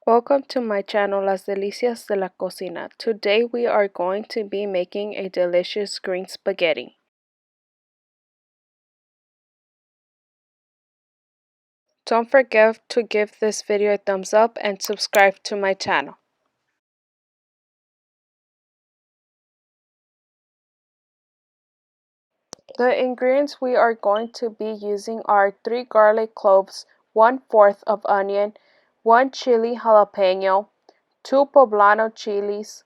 Welcome to my channel Las Delicias de la Cocina. Today we are going to be making a delicious green spaghetti. Don't forget to give this video a thumbs up and subscribe to my channel. The ingredients we are going to be using are 3 garlic cloves, 1/4 of onion, 1 chili jalapeno, 2 poblano chilies,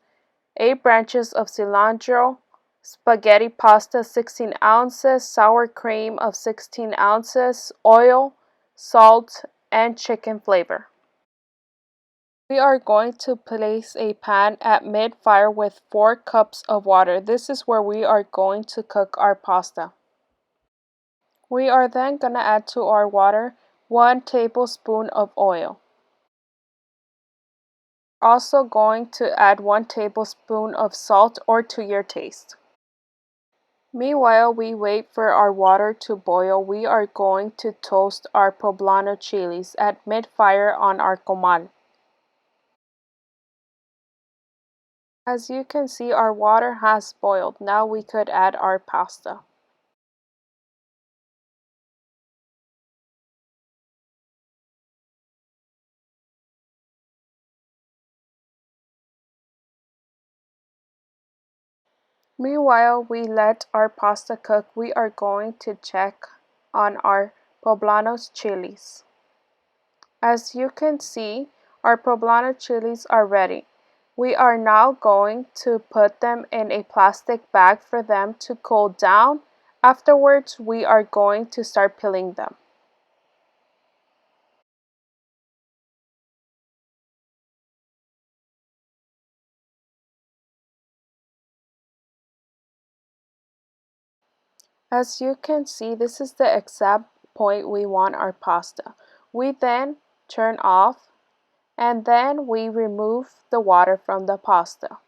8 branches of cilantro, spaghetti pasta 16 ounces, sour cream of 16 ounces, oil, salt, and chicken flavor. We are going to place a pan at mid-fire with 4 cups of water. This is where we are going to cook our pasta. We are then going to add to our water 1 tablespoon of oil. Also going to add 1 tablespoon of salt or to your taste. Meanwhile, we wait for our water to boil. We are going to toast our poblano chilies at mid-fire on our comal. As you can see, our water has boiled. Now we could add our pasta. Meanwhile, we let our pasta cook. We are going to check on our poblano chilies. As you can see, our poblano chilies are ready. We are now going to put them in a plastic bag for them to cool down. Afterwards, we are going to start peeling them. As you can see, this is the exact point we want our pasta. We then turn off and then we remove the water from the pasta.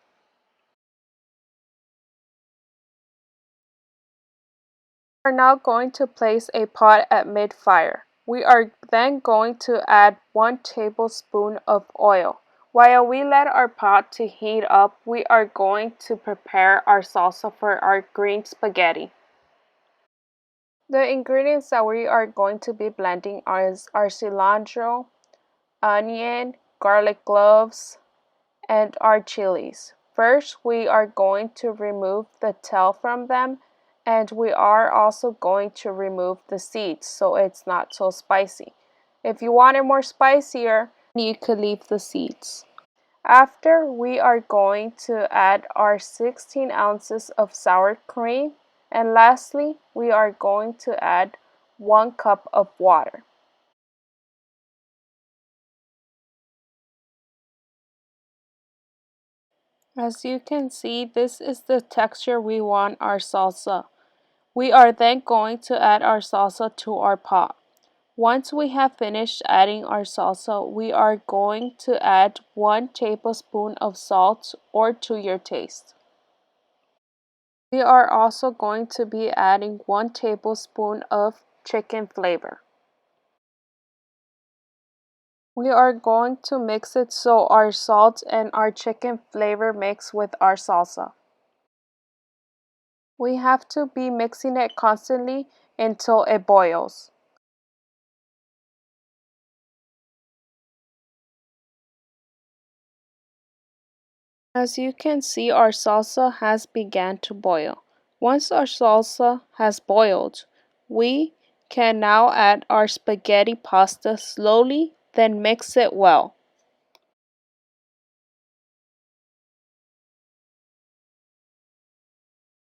We are now going to place a pot at mid-fire. We are then going to add 1 tablespoon of oil. While we let our pot to heat up, we are going to prepare our salsa for our green spaghetti. The ingredients that we are going to be blending are our cilantro, onion, garlic cloves, and our chilies. First, we are going to remove the tail from them, and we are also going to remove the seeds so it's not so spicy. If you want it more spicier, you could leave the seeds. After, we are going to add our 16 ounces of sour cream, and lastly, we are going to add 1 cup of water. As you can see, this is the texture we want our salsa. We are then going to add our salsa to our pot. Once we have finished adding our salsa, we are going to add 1 tablespoon of salt or to your taste. We are also going to be adding 1 tablespoon of chicken flavor. We are going to mix it so our salt and our chicken flavor mix with our salsa. We have to be mixing it constantly until it boils. As you can see, our salsa has begun to boil. Once our salsa has boiled, we can now add our spaghetti pasta slowly, then mix it well.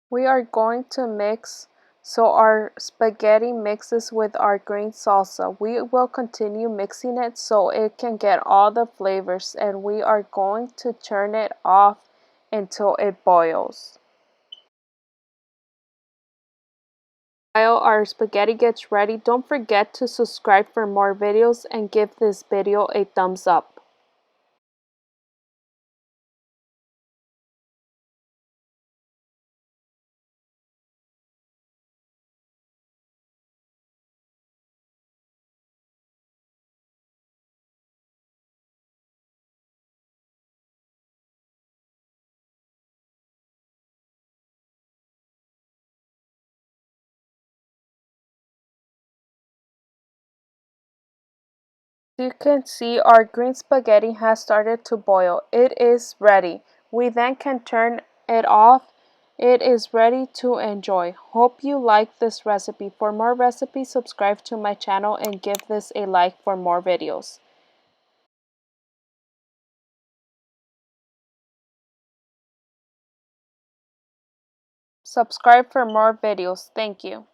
We are going to mix so our spaghetti mixes with our green salsa. We will continue mixing it so it can get all the flavors, and we are going to turn it off until it boils. While our spaghetti gets ready, don't forget to subscribe for more videos and give this video a thumbs up. You can see our green spaghetti has started to boil. It is ready. We then can turn it off. It is ready to enjoy. Hope you like this recipe. For more recipes, subscribe to my channel and give this a like for more videos. Subscribe for more videos. Thank you.